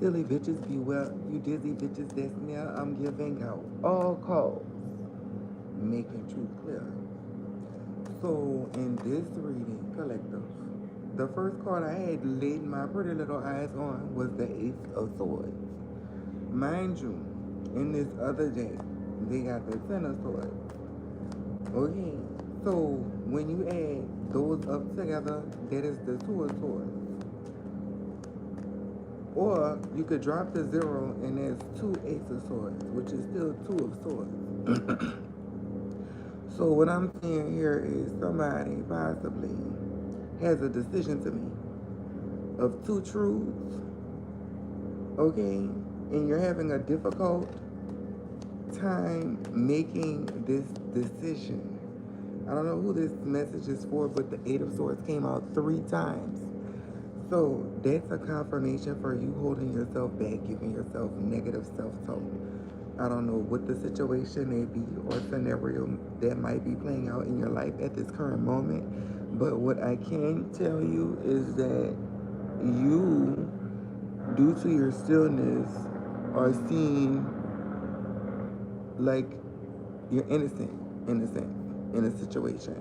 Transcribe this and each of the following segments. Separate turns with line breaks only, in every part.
Silly bitches beware, you dizzy bitches that's near. I'm giving out all calls, making truth clear. So in this reading collective, the first card I had laid my pretty little eyes on was the Ace of Swords. Mind you, in this other deck, they got the Ten of Swords. Okay, so when you add those up together, that is the Two of Swords. Or you could drop the zero and there's two Ace of Swords, which is still Two of Swords. So what I'm seeing here is somebody possibly has a decision to make of two truths, okay? And you're having a difficult time making this decision. I don't know who this message is for, but the Eight of Swords came out 3 times. So that's a confirmation for you holding yourself back, giving yourself negative self-talk. I don't know what the situation may be or scenario that might be playing out in your life at this current moment. But what I can tell you is that you, due to your stillness, are seen like you're innocent in a situation.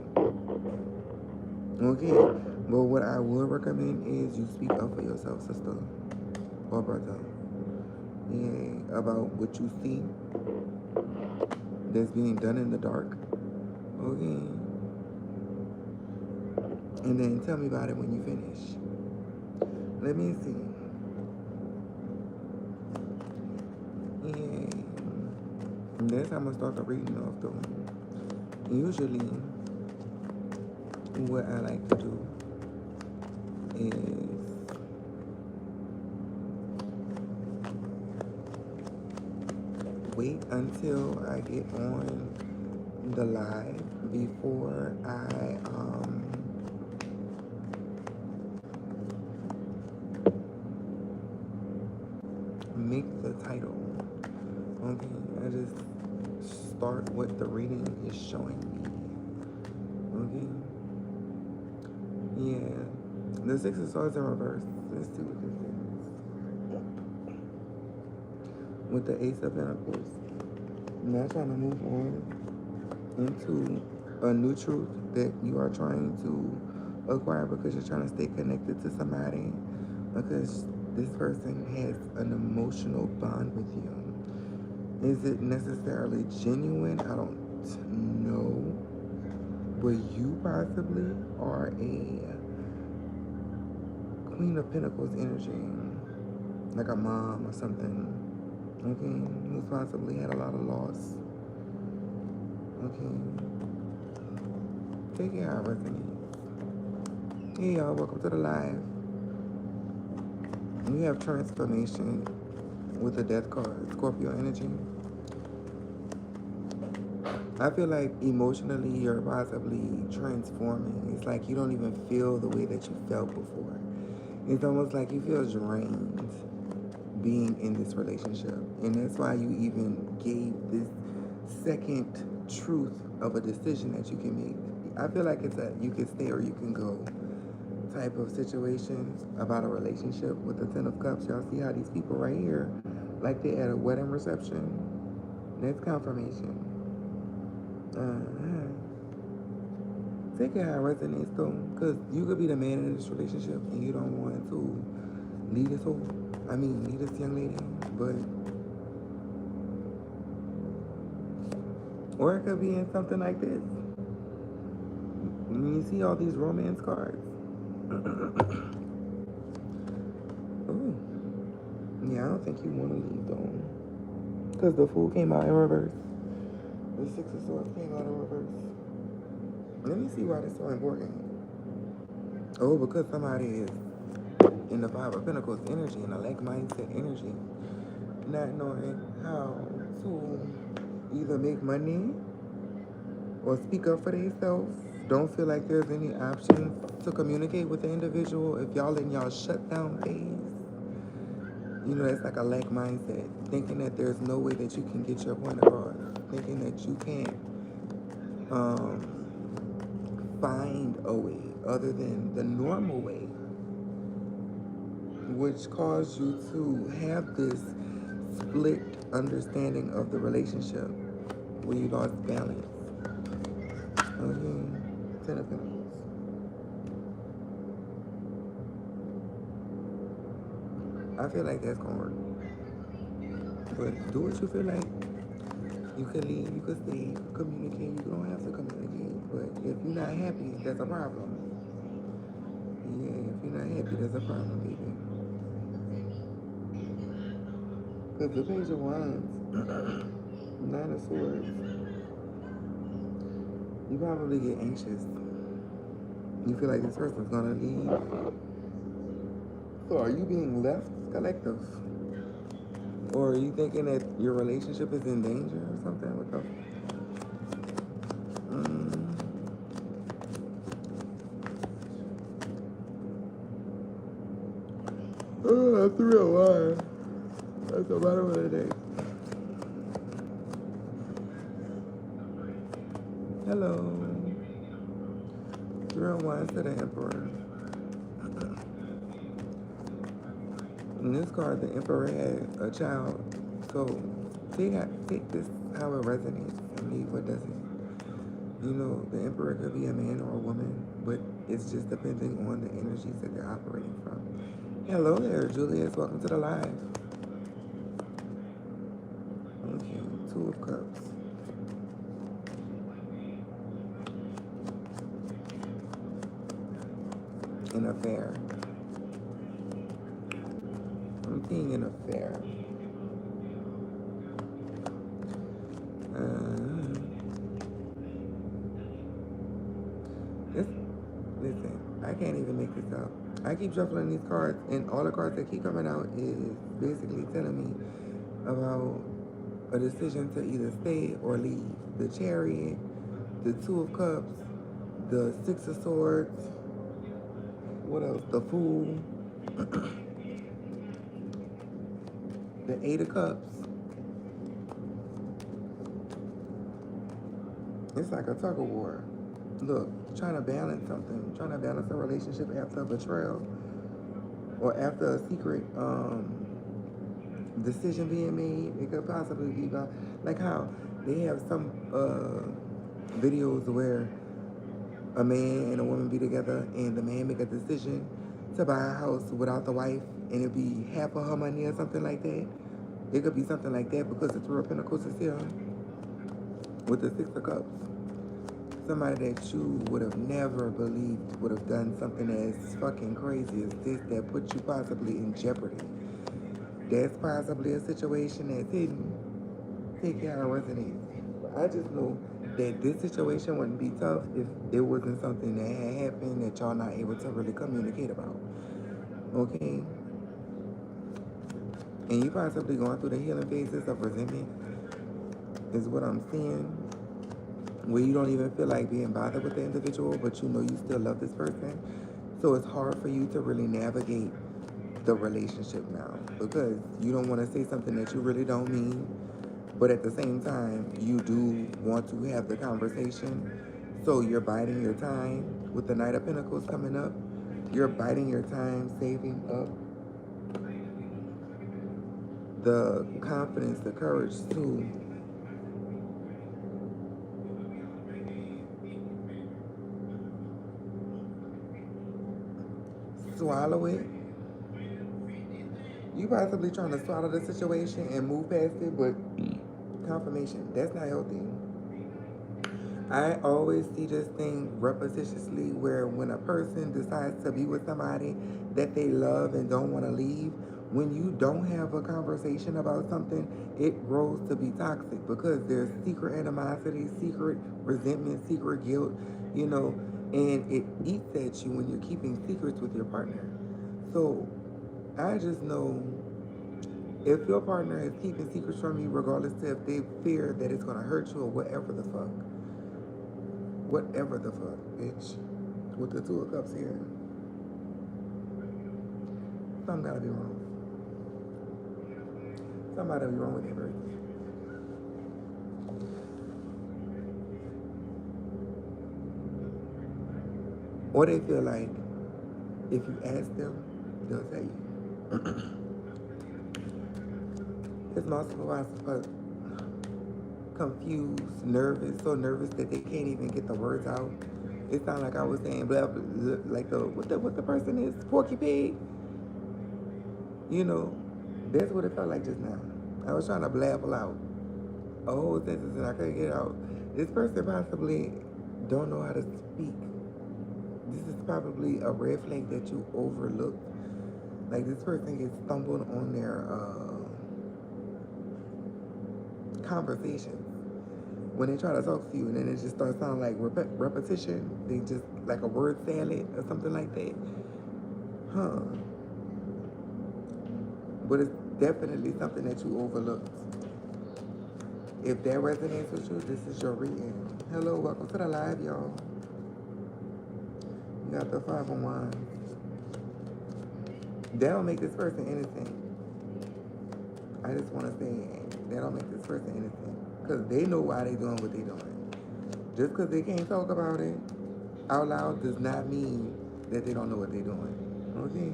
Okay? But what I would recommend is you speak up for yourself, sister or brother. Yeah, about what you see that's being done in the dark. Okay? And then tell me about it when you finish. Let me see. Yeah. And that's how I'm gonna start the reading off though. Usually what I like to do is wait until I get on the live before I make the title. Okay, I just start what the reading is showing me. Okay, yeah. The Six of Swords in reverse. Let's see what this is. With the Ace of Pentacles. Now trying to move on into a new truth that you are trying to acquire because you're trying to stay connected to somebody because this person has an emotional bond with you. Is it necessarily genuine? I don't know. But you possibly are a Queen of Pentacles energy, like a mom or something, okay, who's possibly had a lot of loss, okay. Take it how it resonates. Hey y'all, welcome to the live. We have transformation with the Death card, Scorpio energy. I feel like emotionally you're possibly transforming. It's like you don't even feel the way that you felt before. It's almost like you feel drained being in this relationship. And that's why you even gave this second truth of a decision that you can make. I feel like it's a you can stay or you can go type of situation about a relationship with the Ten of Cups. Y'all see how these people right here, like they at a wedding reception. That's confirmation. Uh-huh. Take it how it resonates though, because you could be the man in this relationship and you don't want to lead this whole, lead this young lady, but, or it could be in something like this. When you see all these romance cards. Oh, yeah, I don't think you want to leave though, because the Fool came out in reverse. The Six of Swords came out in reverse. Let me see why this is so important. Oh, because somebody is in the Five of Pentacles energy, in a like mindset energy, not knowing how to either make money or speak up for themselves. Don't feel like there's any options to communicate with the individual. If y'all in y'all shutdown phase, you know, that's like a lack mindset. Thinking that there's no way that you can get your point across. Thinking that you can't find a way other than the normal way which caused you to have this split understanding of the relationship where you lost balance. Okay, Ten of Pentacles. I feel like that's gonna work. But do what you feel like. You can leave, you can stay, you can communicate, you don't have to communicate. But if you're not happy, that's a problem. Yeah, if you're not happy, that's a problem, baby. Because the Page of Wands, Nine of Swords, you probably get anxious. You feel like this person's gonna leave. So are you being left, collective? Or are you thinking that your relationship is in danger or something? What the? Oh, 301. That's the bottom of the day. Hello. 301 to the Emperor. In this card, the Emperor had a child. So take this how it resonates and leave what doesn't. You know, the Emperor could be a man or a woman, but it's just depending on the energies that they're operating from. Hello there, Julius. Welcome to the live. Okay, Two of Cups. An affair. I'm seeing an affair. Listen, I can't even make this up. I keep shuffling these cards, and all the cards that keep coming out is basically telling me about a decision to either stay or leave. The Chariot, the Two of Cups, the Six of Swords, what else? The Fool, the Eight of Cups. It's like a tug of war. Look, trying to balance something, trying to balance a relationship after a betrayal or after a secret decision being made. It could possibly be about, like how they have some videos where a man and a woman be together and the man make a decision to buy a house without the wife and it be half of her money or something like that. It could be something like that because the Three of Pentacles is here with the Six of Cups. Somebody that you would have never believed would have done something as fucking crazy as this that put you possibly in jeopardy. That's possibly a situation that's hidden. Take care of resonates. I just know that this situation wouldn't be tough if it wasn't something that had happened that y'all not able to really communicate about. Okay? And you possibly going through the healing phases of resentment is what I'm seeing. Where you don't even feel like being bothered with the individual, but you know you still love this person. So it's hard for you to really navigate the relationship now because you don't want to say something that you really don't mean, but at the same time, you do want to have the conversation. So you're biding your time with the Knight of Pentacles coming up. You're biding your time, saving up the confidence, the courage to swallow it. You possibly trying to swallow the situation and move past it, but confirmation, that's not healthy. I always see this thing repetitiously where when a person decides to be with somebody that they love and don't want to leave, when you don't have a conversation about something, it grows to be toxic because there's secret animosity, secret resentment, secret guilt, you know, and it eats at you when you're keeping secrets with your partner. So I just know if your partner is keeping secrets from you, regardless of if they fear that it's going to hurt you or whatever the fuck, bitch, with the Two of Cups here, something gotta be wrong. Somebody be wrong with their person. Or they feel like if you ask them, they'll tell you. It's multiple confused, nervous, so nervous that they can't even get the words out. It sounded like I was saying blah, blah, blah, like what the person is, Porky Pig. You know, that's what it felt like just now. I was trying to blabble out a whole sentence and I couldn't get it out. This person possibly don't know how to speak. This is probably a red flag that you overlooked. Like this person gets stumbled on their conversations when they try to talk to you, and then it just starts sounding like repetition. They just like a word salad or something like that. Huh. But it's definitely something that you overlooked. If that resonates with you, this is your reading. Hello, welcome to the live, y'all. You got the 5 of Wands. That don't make this person innocent. I just want to say that don't make this person innocent. Because they know why they doing what they doing. Just because they can't talk about it out loud does not mean that they don't know what they doing. Okay?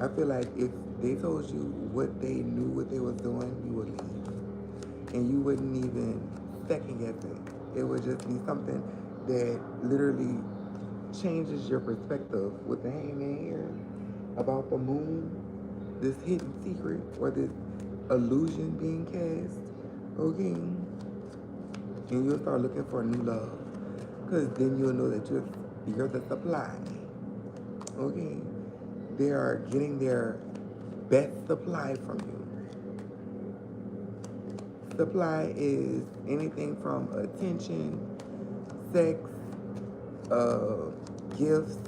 I feel like if they told you what they knew what they was doing, you would leave. And you wouldn't even second guess it. It would just be something that literally changes your perspective with the hangman here about the moon, this hidden secret or this illusion being cast, okay? And you'll start looking for new love, because then you'll know that you're the supply, okay? They are getting their best supply from you. Supply is anything from attention, sex, gifts,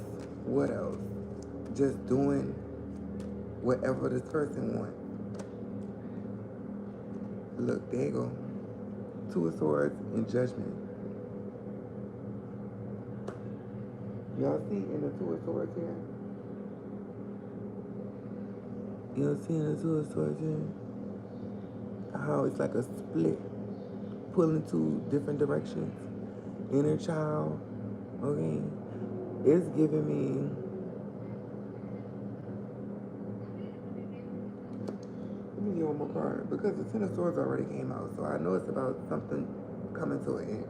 what else? Just doing whatever this person wants. Look, there you go. 2 of Swords and Judgment. Y'all see in the 2 of Swords here? Y'all see in the 2 of Swords here? How it's like a split, pulling 2 different directions. Inner child, okay? It's giving me one more card, because the 10 of Swords already came out, so I know it's about something coming to an end.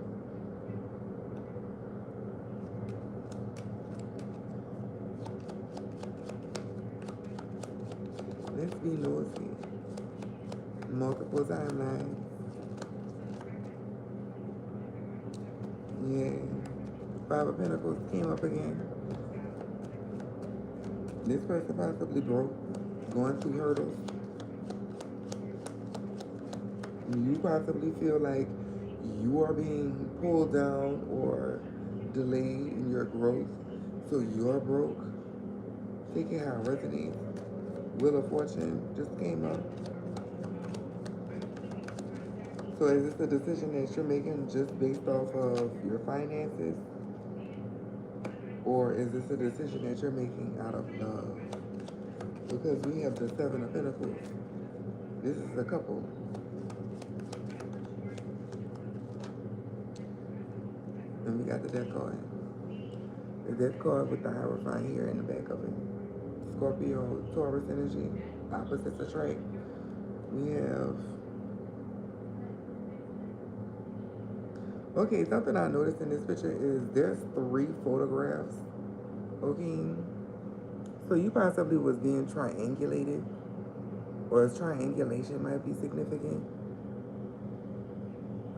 Let's be nosy. Multiple timelines. Yeah. 5 of Pentacles came up again. This person possibly broke, going through hurdles. You possibly feel like you are being pulled down or delayed in your growth, so you're broke. Take it how it resonates. Wheel of Fortune just came up. So is this a decision that you're making just based off of your finances? Or is this a decision that you're making out of love? Because we have the 7 of Pentacles. This is a couple. And we got the Death card. The Death card with the Hierophant here in the back of it. Scorpio, Taurus energy, opposites attract. We have... Okay, something I noticed in this picture is there's 3 photographs. Okay. So you possibly was being triangulated, or triangulation might be significant.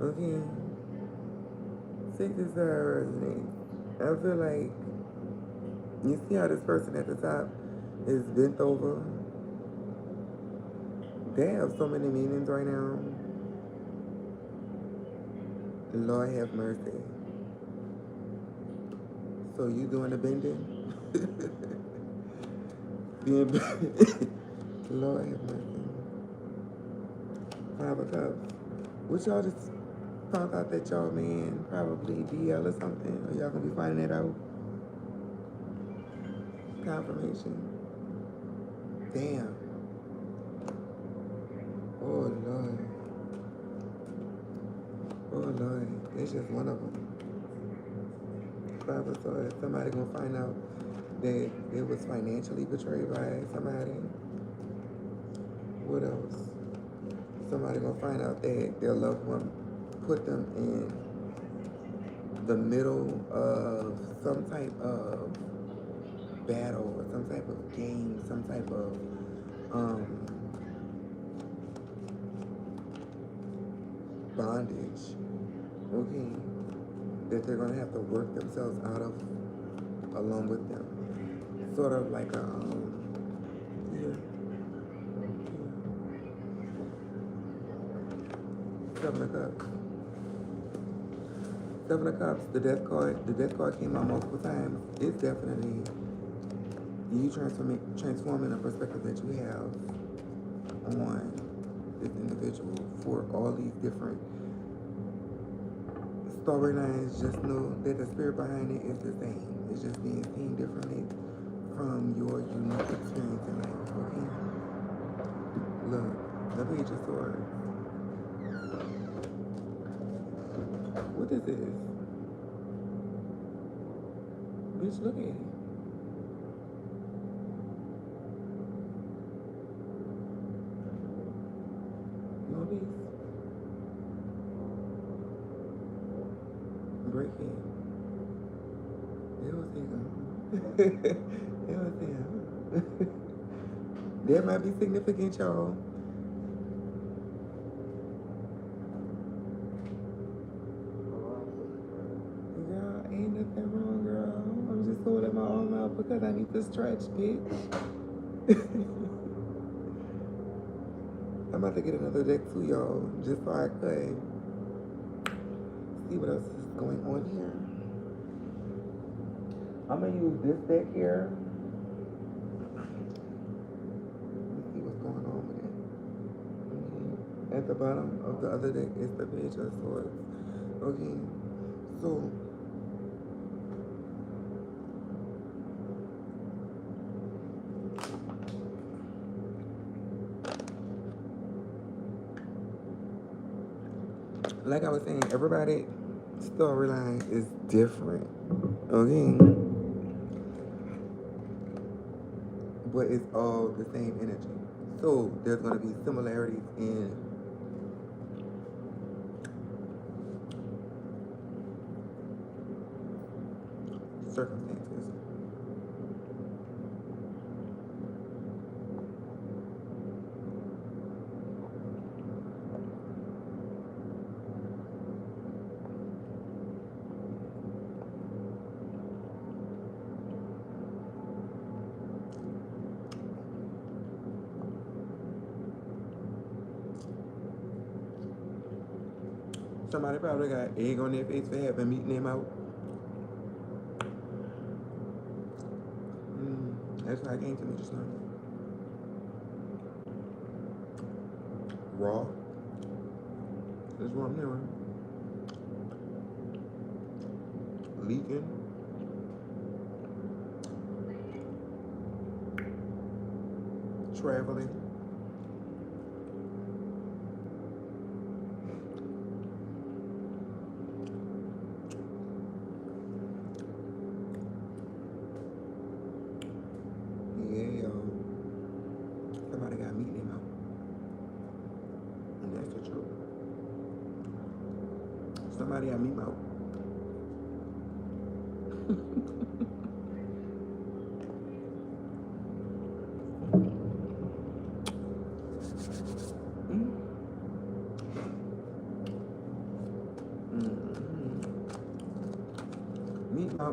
Okay. 6 is resonating. I feel like you see how this person at the top is bent over. They have so many meanings right now. Lord have mercy. So you doing the bending? Being Lord have mercy. 5 of Cups. What y'all just found out that y'all man probably DL or something? Or y'all gonna be finding it out? Confirmation. Damn. Oh Lord. Oh Lord. It's just one of them. 5 of Swords. Somebody gonna find out that it was financially betrayed by somebody. What else? Somebody gonna find out that their loved one put them in the middle of some type of battle or some type of game, some type of bondage, okay, that they're gonna have to work themselves out of along with them. Sort of like a, yeah, Seven of Cups. Seven of Cups, the death card. The death card came out multiple times. It's definitely you transforming the perspective that you have on this individual for all these different storylines. Just know that the spirit behind it is the same. It's just being seen differently from your unique experience in life. Okay? Look, the Page of Swords. What is this? Bitch, look at it. You want these? Break it. It was him. It was him. That might be significant, y'all. Girl, ain't nothing wrong, girl. I'm just holding my arm out because I need to stretch, bitch. I'm about to get another deck too, y'all, just so I could see what else is going on here. I'm gonna use this deck here. Let's see what's going on with it. At the bottom of the other deck is the Page of Swords. Okay, so like I was saying, everybody storyline is different. Okay, but it's all the same energy. So there's going to be similarities in circumstances. Somebody probably got egg on their face for having meeting them out. That's how it came to me just now. Raw. That's what I'm hearing. Leaking. Traveling. Yeah, yo. Somebody got meeting him out. And that's the truth. Somebody got meet out.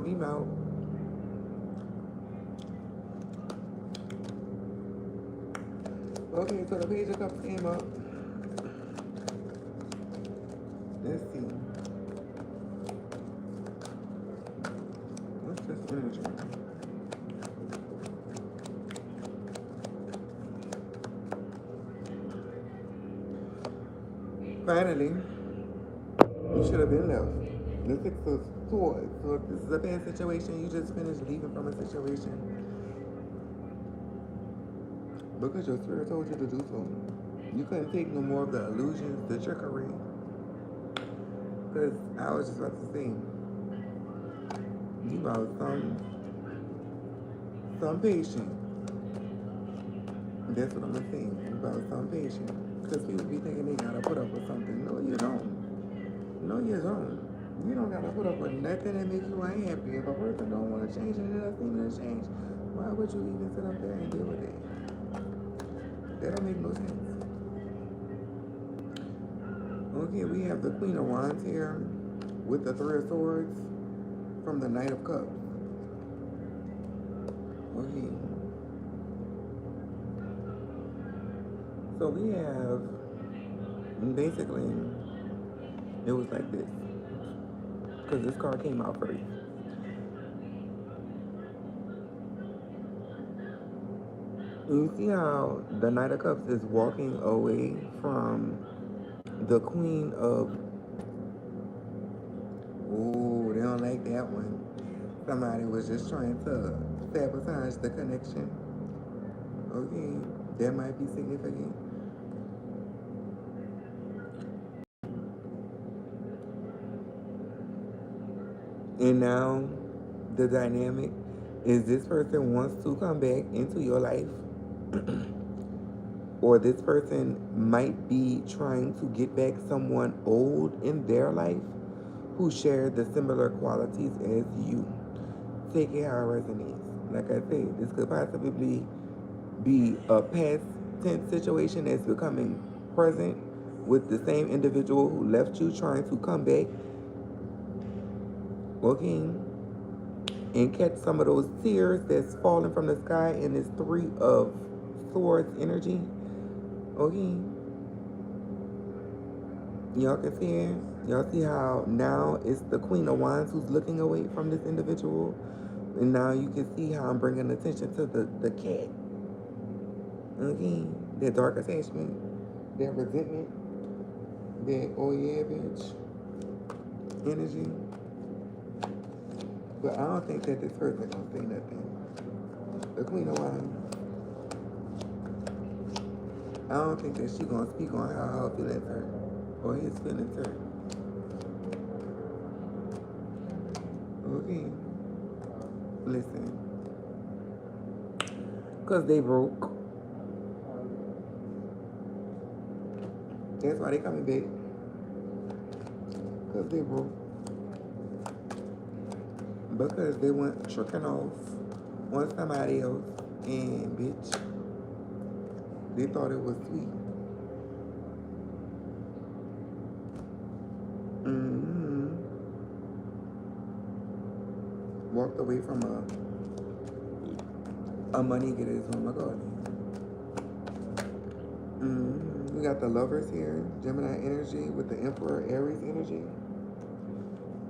Meet out. Okay, so the Page of Cups came up. Let's see. What's this energy? Finally, you should have been left. The Six of Swords. So if this is a bad situation, you just finished leaving from a situation because your spirit told you to do so. You couldn't take no more of the illusions, the trickery. Because I was just about to say, you about some some patient. That's what I'm saying about some patient. Because people be thinking they gotta put up with something. No, you don't. No, you don't. You don't gotta put up with nothing that makes you unhappy. If a person don't want to change and they're not seeming to change, why would you even sit up there and deal with it? That don't make no sense. Okay, we have the Queen of Wands here with the Three of Swords from the Knight of Cups. Okay. So we have, basically, it was like this. Because this card came out first. You see how the Knight of Cups is walking away from the Queen of... Ooh, they don't like that one. Somebody was just trying to sabotage the connection. Okay, that might be significant. And now the dynamic is this person wants to come back into your life, or this person might be trying to get back someone old in their life who share the similar qualities as you. Take it how it resonates. Like I said, this could possibly be a past tense situation that's becoming present with the same individual who left you trying to come back, okay, and catch some of those tears that's falling from the sky in this Three of Swords energy, okay. Y'all can see it. Y'all see how now it's the Queen of Wands who's looking away from this individual. And now you can see how I'm bringing attention to the cat. Okay? That dark attachment, that resentment, that oh yeah bitch energy. But I don't think that this person gonna say nothing. The Queen of Wands, I don't think that she gonna speak on how her feelings hurt or his feelings hurt. Okay? Listen. Because they broke. That's why they coming back. Because they broke. Because they went tricking off on somebody else. And bitch, they thought it was sweet. Mm-hmm. Walked away from a money getter. Oh my God. We got the Lovers here, Gemini energy with the Emperor Aries energy.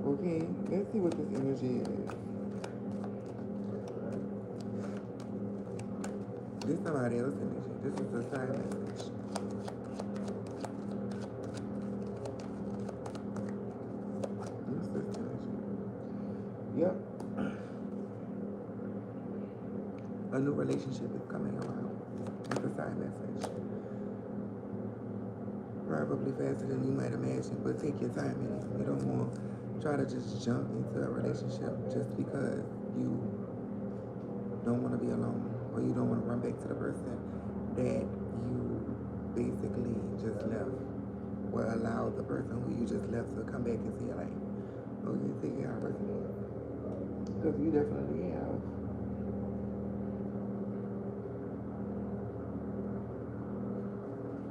Okay, let's see what this energy is. This is somebody else's energy. This is a sign message. What's this energy? Yep. A new relationship is coming around. It's a sign message. Probably faster than you might imagine, but take your time in it. You don't want to try to just jump into a relationship just because you don't want to be alone, or you don't want to run back to the person that you basically just left, or allow the person who you just left to come back into your life. Okay, take it how it resonates. Because you definitely have.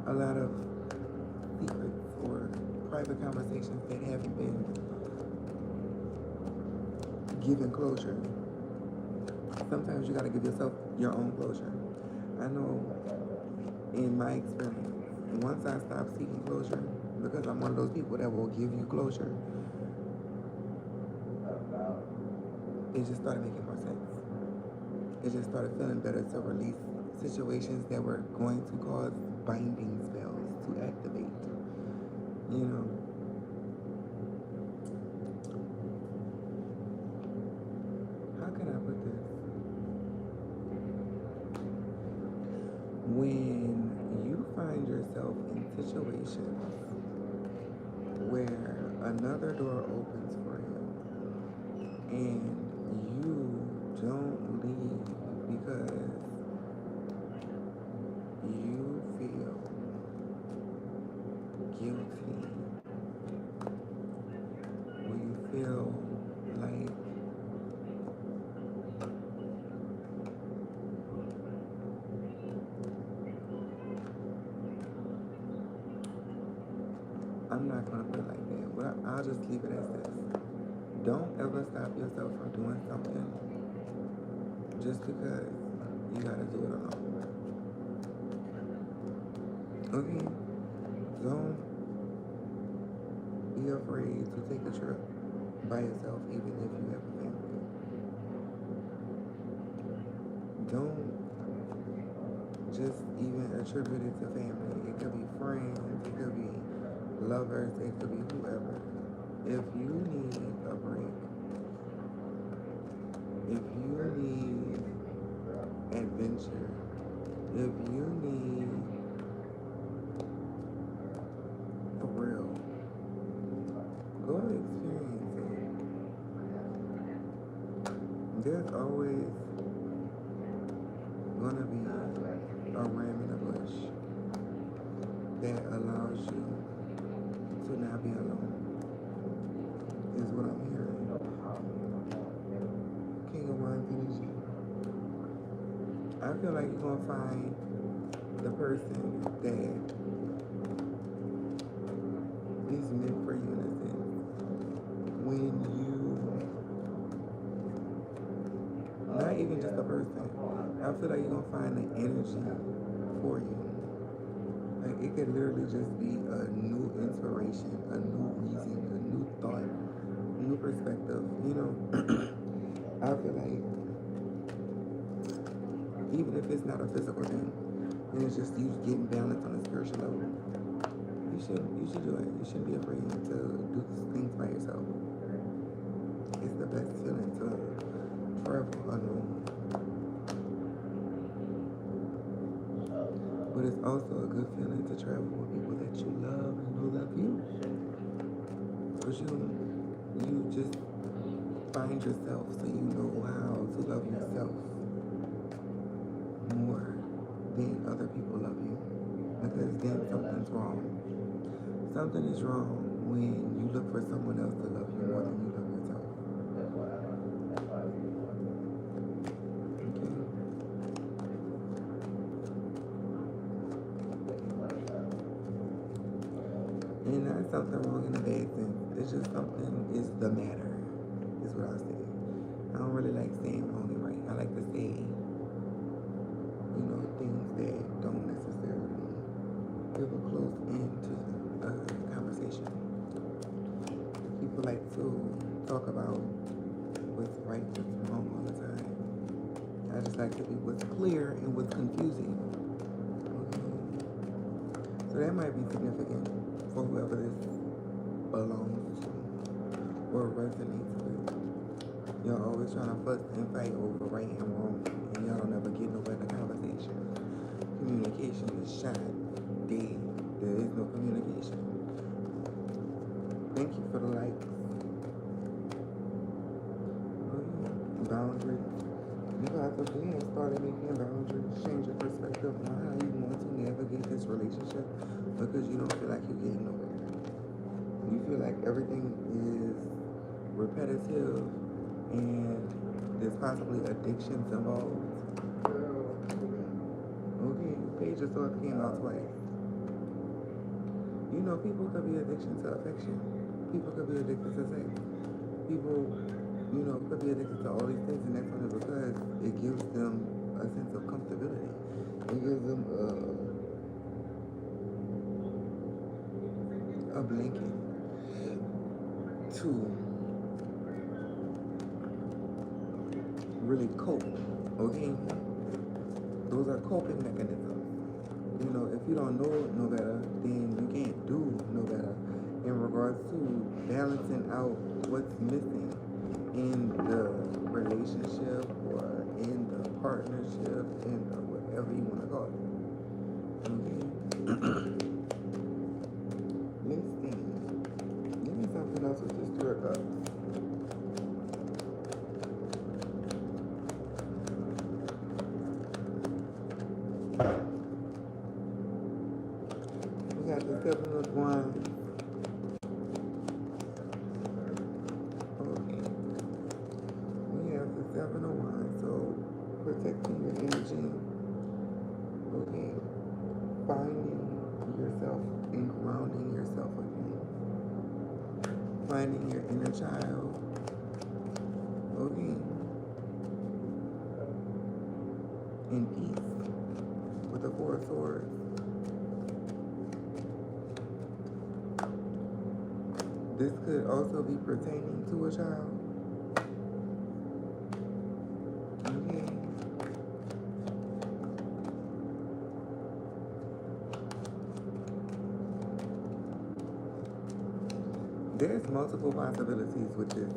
A lot of secrets or private conversations that haven't been given closure. Sometimes you gotta give yourself your own closure. I know in my experience, once I stopped seeking closure, because I'm one of those people that will give you closure, it just started making more sense. It just started feeling better to release situations that were going to cause binding spells to activate. You know. How can I put this? When you find yourself in situations where another door opens for you and you don't leave because you feel guilty, or you feel like I'm not gonna put it like that, but I'll just leave it as this. Don't ever stop yourself from doing something just because you gotta do it alone. Okay? Don't be afraid to take a trip by yourself, even if you have a family. Don't just even attribute it to family. It could be friends, it could be lovers, it could be whoever. If you need a break, if you need adventure, if you need a thrill, go experience it. There's always gonna be a ram in the bush that allows you to not be alone, is what I'm hearing. King of Wands energy. I feel like you're gonna find the person that is meant for you in a sense. When you, not even just a person, I feel like you're gonna find the energy for you. Like it could literally just be a new inspiration, a new reason, a new thought, new perspective, you know. I feel like even if it's not a physical thing, and it's just you getting balanced on a spiritual level, you should do it. You shouldn't be afraid to do things by yourself. It's the best feeling to travel alone. But it's also a good feeling to travel with people that you love and who love you. Because you just find yourself, so you know how to love yourself more than other people love you. Because then something's wrong. Something is wrong when you look for someone else to love you more than you love yourself. Okay? And not something wrong in a bad sense. It's just something is the matter, is what I say. I don't really like saying wrong and right. I like to say, you know, things that don't necessarily give a close end to a conversation. People like to talk about what's right, what's wrong all the time. I just like to be what's clear and what's confusing. Okay? So that might be significant for whoever this belongs to or resonates with. Y'all always trying to fuss and fight over right and wrong, and y'all don't ever get nowhere in the conversation. Communication is shot dead. There is no communication. Thank you for the likes. Boundaries. You guys again started making boundaries, change your perspective on how you want to navigate this relationship because you don't feel like you're getting nowhere. You feel like everything is repetitive and there's possibly addictions involved. Okay, Page of Swords came out twice. You know, people could be addicted to affection. People could be addicted to sex. People, you know, could be addicted to all these things, and that's only because it gives them a sense of comfortability. It gives them a blanket to really cope, okay? Those are coping mechanisms. You know, if you don't know no better, then you can't do no better in regards to balancing out what's missing in the relationship or in the partnership, in the whatever you want to call it. Okay? Let's see. Give me something else with this Three of Cups. We got the Seven of Wands. Okay. We have the Seven of Wands. So, protecting your energy. Okay. Finding yourself and grounding yourself again. Finding your inner child. Okay. In peace. With the Four of Swords. This could also be pertaining to a child. Okay. There's multiple possibilities with this.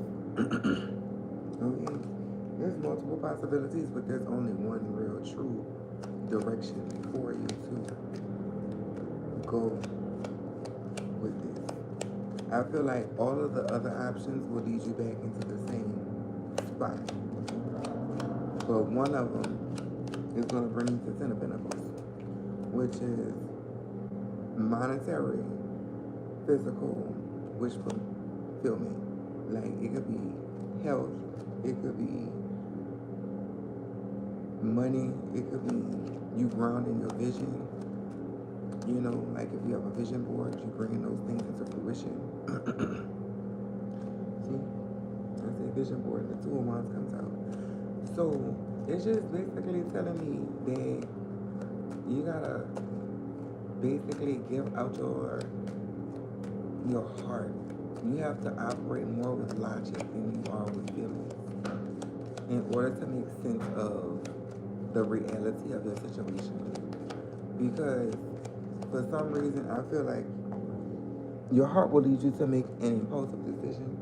Okay. There's multiple possibilities, but there's only one real true direction for you to go with this. I feel like all of the other options will lead you back into the same spot. But one of them is going to bring you to Ten of Pentacles, which is monetary, physical, wish fulfillment. Like, it could be health, it could be money, it could be you grounding your vision. You know, like if you have a vision board, you bringing those things into fruition. See, I say vision board, the Two of Wands comes out. So it's just basically telling me that you gotta basically give out your heart. You have to operate more with logic than you are with feelings in order to make sense of the reality of your situation. Because for some reason, I feel like your heart will lead you to make an impulsive decision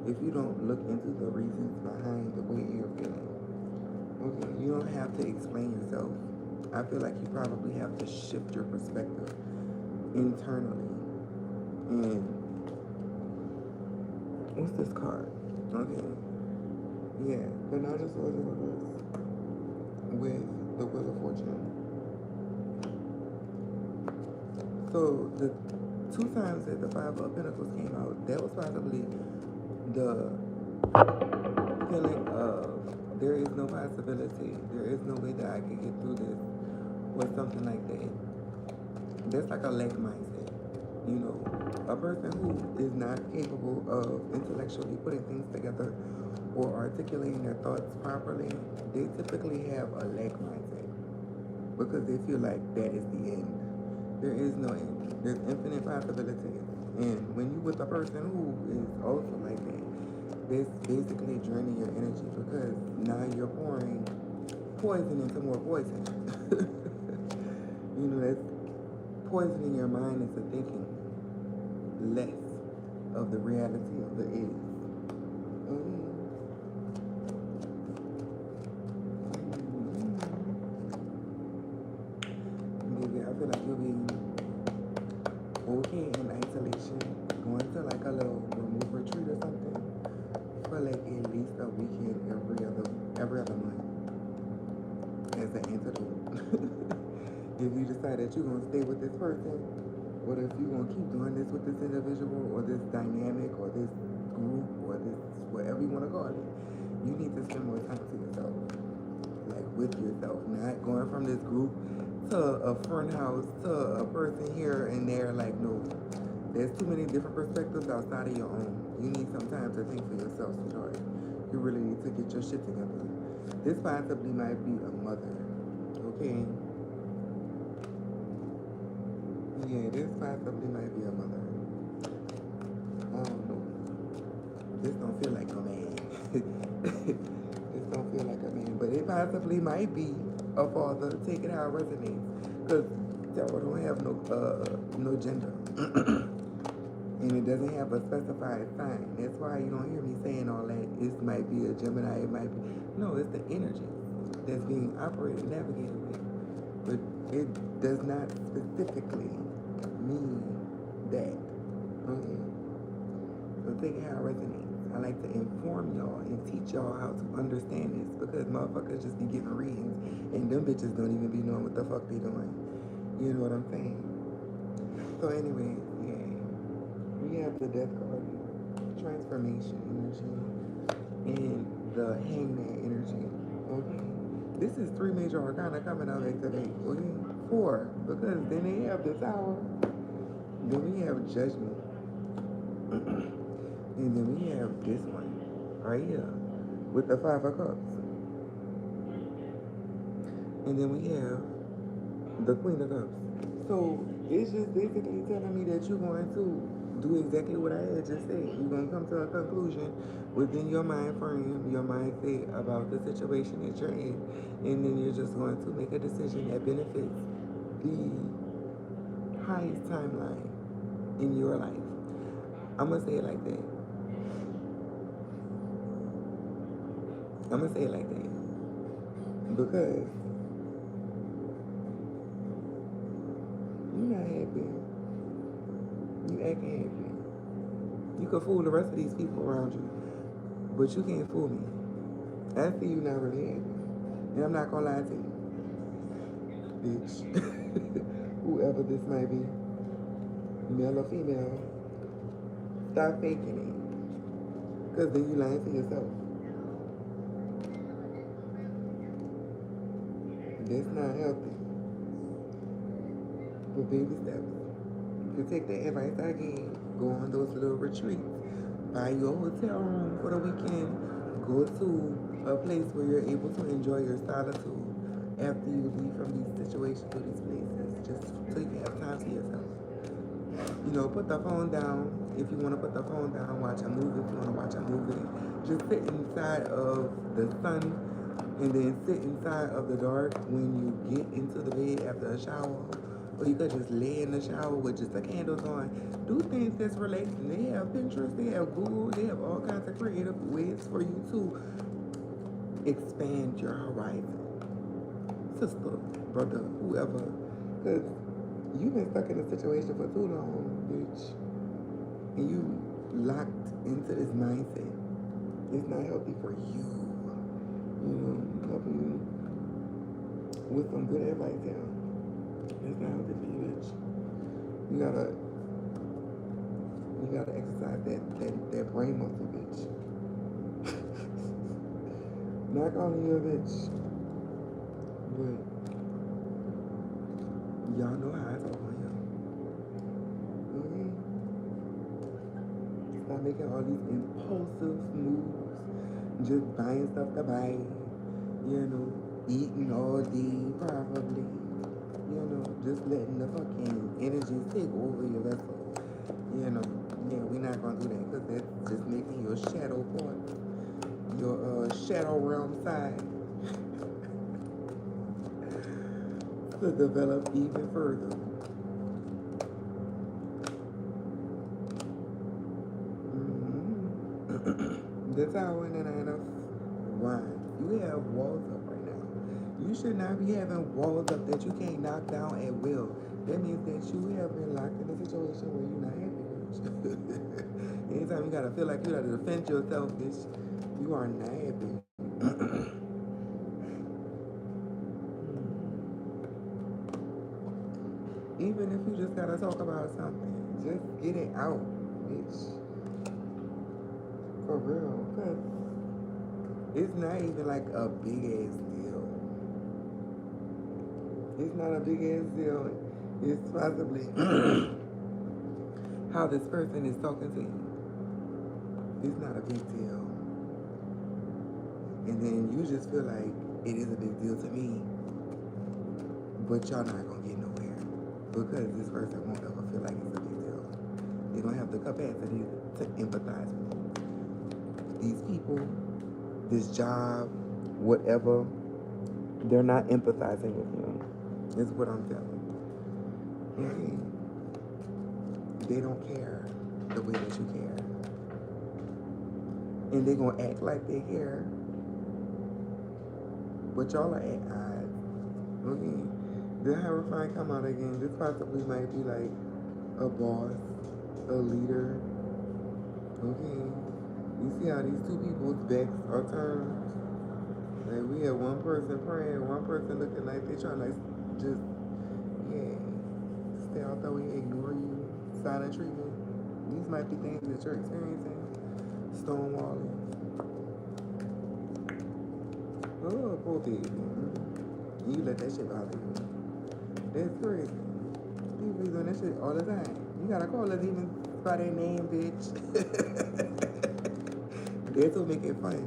if you don't look into the reasons behind the way you're feeling. Okay, you don't have to explain yourself. I feel like you probably have to shift your perspective internally. And what's this card? Okay. Yeah, but now just Swords in reverse with the Wheel of Fortune. So the two times that the Five of Pentacles came out, that was possibly the feeling of there is no possibility, there is no way that I can get through this, or something like that. That's like a lack mindset. You know, a person who is not capable of intellectually putting things together or articulating their thoughts properly, they typically have a lack mindset because they feel like that is the end. There is no end. There's infinite possibilities. And when you're with a person who is also like that, it's basically draining your energy because now you're pouring poison into more poison. You know, that's poisoning your mind into thinking less of the reality of the is. Yeah, I feel like you'll be okay in isolation, going to like a little remove retreat or something for like at least a weekend every other month as an antidote. If you decide that you're gonna stay with this person, or if you're gonna keep doing this with this individual or this dynamic or this group or this whatever you wanna call it, you need to spend more time to yourself. Like with yourself, not going from this group to a friend house to a person here and there. Like, no, there's too many different perspectives outside of your own. You need some time to think for yourself, sweetheart. You really need to get your shit together. This possibly might be a mother, okay? Yeah, this possibly might be a mother. I don't know. This don't feel like a man. This don't feel like a man, but it possibly might be a father. Take it how it resonates, because tarot don't have no gender, and it doesn't have a specified sign. That's why you don't hear me saying all that. It might be a Gemini. It might be it's the energy that's being operated, navigated with, but it does not specifically mean that. Okay, so take it how it resonates. I like to inform y'all and teach y'all how to understand this, because motherfuckers just be giving readings and them bitches don't even be knowing what the fuck they doing. You know what I'm saying? So anyway, yeah, we have the death card, transformation energy, and the hangman energy. Okay, this is three major arcana coming out activate. Okay, four because then they have the tower, then we have judgment, and then we have this one right here with the five of cups, and then we have the queen of cups. So it's just basically telling me that you're going to do exactly what I had just said. You're going to come to a conclusion within your mind frame, your mindset about the situation that you're in, and then you're just going to make a decision that benefits the highest timeline in your life. I'm going to say it like that. I'm going to say it like that. Because you're not happy. You acting happy. You could fool the rest of these people around you, but you can't fool me. I see you not really happy. And I'm not gonna lie to you, bitch. Whoever this might be, male or female, stop faking it. Cause then you lying to yourself. That's not healthy. But baby steps. You take the advice I gave, go on those little retreats, buy you a hotel room for the weekend, go to a place where you're able to enjoy your solitude after you leave from these situations or these places, just so you can have time to yourself. You know, put the phone down. If you want to put the phone down, watch a movie. If you want to watch a movie, just sit inside of the sun and then sit inside of the dark when you get into the bed after a shower. Or you could just lay in the shower with just the candles on. Do things that's relaxing. They have Pinterest, they have Google, they have all kinds of creative ways for you to expand your horizon. Sister, brother, whoever. Because you've been stuck in a situation for too long, bitch. And you locked into this mindset. It's not healthy for you. You know, helping you with some good advice here. It's not healthy for you, bitch. You gotta exercise that brain muscle, bitch. Not calling you a bitch, but y'all know how I talk on here. Okay? Stop making all these impulsive moves, just buying stuff to buy, you know, eating all day probably, you know, just letting the fucking energy take over your vessel, you know. Yeah, we're not gonna do that because that's just making your shadow part, your shadow realm side to develop even further. The tower and the nine of wands. You have walls up right now. You should not be having walls up that you can't knock down at will. That means that you have been locked in a situation where you're not happy, bitch. Anytime you gotta feel like you gotta defend yourself, bitch, you are not happy. Even if you just gotta talk about something, just get it out, bitch. For real, cause it's not even like a big ass deal. It's not a big ass deal. It's possibly how this person is talking to you. It's not a big deal. And then you just feel like it is a big deal to me, but y'all not gonna get nowhere because this person won't ever feel like it's a big deal. They don't have the capacity to empathize with you. These people, this job, whatever, they're not empathizing with you. Is what I'm telling you. Okay? They don't care the way that you care. And they're gonna act like they care, but y'all are at odds. Okay? The Hierophant come out again. This possibly might be like a boss, a leader. Okay? You see how these two people's backs are turned? Like we have one person praying, one person looking like they're trying to just, yeah, stay out the way, ignore you. silent treatment. These might be things that you're experiencing. Stonewalling. Oh, poor baby. You let that shit bother you. That's crazy. People be doing that shit all the time. You gotta call us even by their name, bitch. That's what make it fun.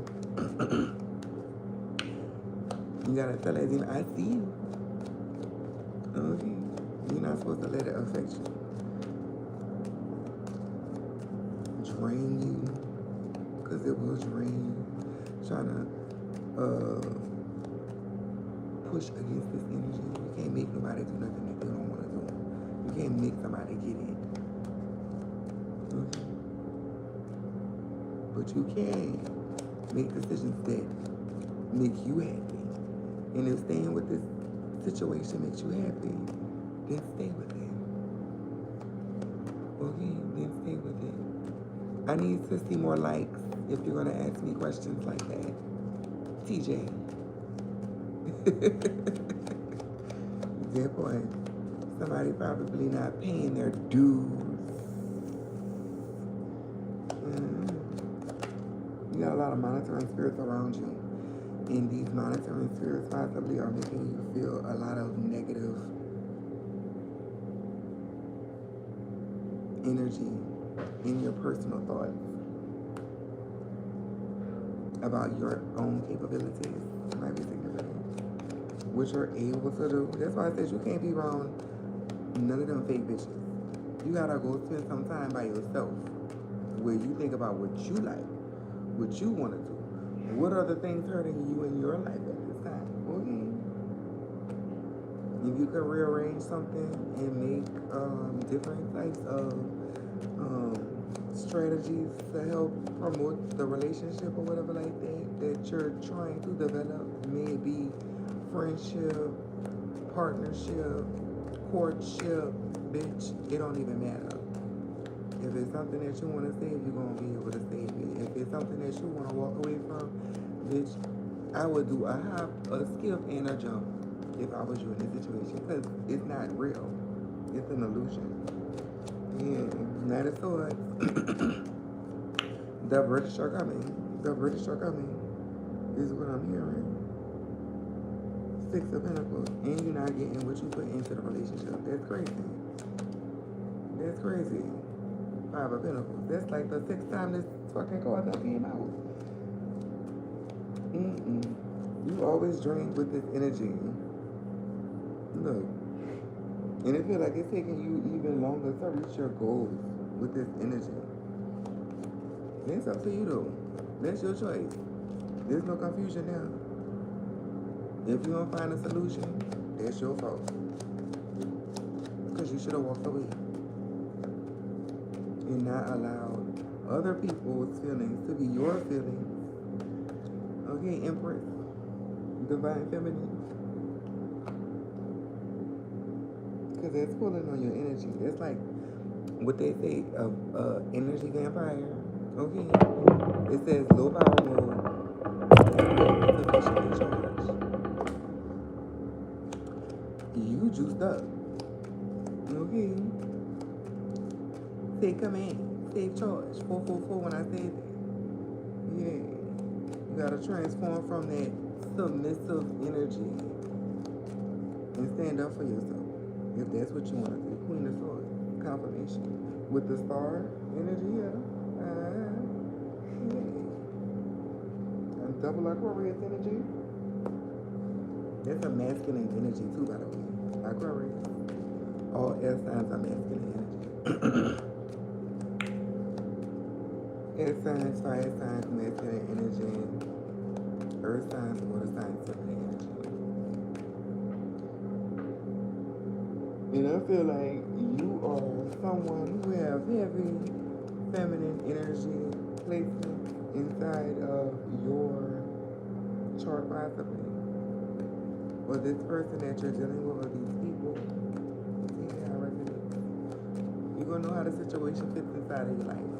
You gotta tell us even, I see you. Okay. You're not supposed to let it affect you. Drain you. Because it will drain you. Trying to push against this energy. You can't make nobody do nothing that they don't want to do. You can't make somebody get it. Okay. But you can make decisions that make you happy. And if staying with this situation makes you happy, then stay with it. Okay, then stay with it. I need to see more likes if you're gonna ask me questions like that. TJ. Good point. Somebody probably not paying their dues. You got a lot of monitoring spirits around you. And these monitoring spirits possibly are making you feel a lot of negative energy in your personal thoughts about your own capabilities. Might be significant. What you're able to do. That's why I said you can't be around none of them fake bitches. You gotta go spend some time by yourself where you think about what you like, what you want to do. What are the things hurting you in your life at this time? Okay. If you could rearrange something and make different types of strategies to help promote the relationship or whatever like that you're trying to develop, may it be friendship, partnership, courtship, bitch, it don't even matter. If it's something that you want to save, you're going to be able to save it. If it's something that you want to walk away from, bitch, I would do a hop, a skip, and a jump if I was you in this situation. Because it's not real. It's an illusion. Yeah, Knight of Swords. The British are coming. The British are coming is what I'm hearing. Six of Pentacles. And you're not getting what you put into the relationship. That's crazy. That's crazy. Five of Pentacles. That's like the sixth time this fucking card done came out. You always drink with this energy. Look. And it feels like it's taking you even longer to reach your goals with this energy. It's up to you though. That's your choice. There's no confusion now. If you don't find a solution, that's your fault. Because you should have walked away. And not allowed other people's feelings to be your feelings. Okay, Empress. Divine Feminine. Because that's pulling on your energy. That's like what they say, energy vampire. Okay. It says low power mode, sufficiently charged. You juiced up. Okay. Take command. Take charge. 444 when I say that. Yeah. You gotta transform from that submissive energy and stand up for yourself. If that's what you want to do. Queen of Swords. Confirmation. With the star energy here. Double Aquarius energy. That's a masculine energy too, by the way. Aquarius. All air signs are masculine energy. Air signs, fire signs, masculine energy. Earth signs, water signs, feminine energy. And I feel like you are someone who have heavy feminine energy placement inside of your chart possibly. Or this person that you're dealing with, or these people. See how I resonate. You're going to know how the situation fits inside of your life.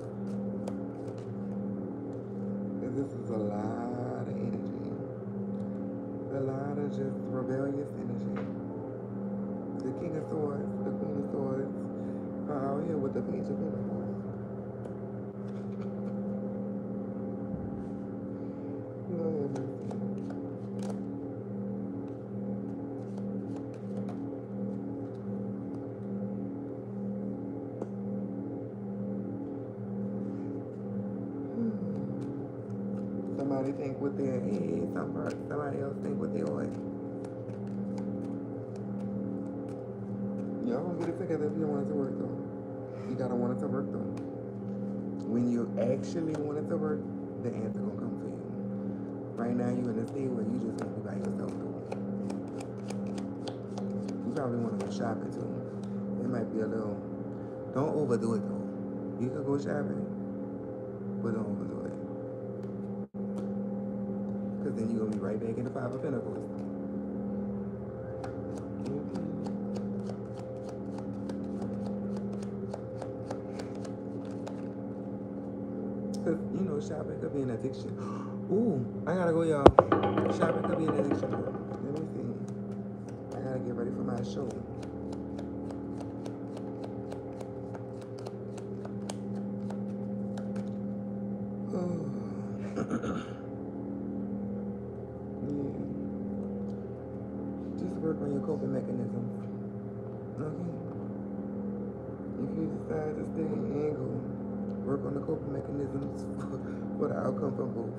Because this is a lot of energy. A lot of just rebellious energy. The King of Swords, the Queen of Swords are out here with the Somebody think with their head, somebody else think with their heart. Y'all gonna get it together if you want it to work though. You gotta want it to work though. When you actually want it to work, the answer gonna come to you. Right now you in a state where you just want to be by yourself though. You probably want to go shopping too. It might be a little. Don't overdo it though. You can go shopping, but don't overdo it. Cause then you gonna be right back in the Five of Pentacles. Cause you know shopping could be an addiction. Ooh, I gotta go, y'all. Shopping could be an addiction. Let me see. I gotta get ready for my show. Yeah. Just work on your coping mechanisms. Okay? If you decide to stay in angle, work on the coping mechanisms for the outcome for both.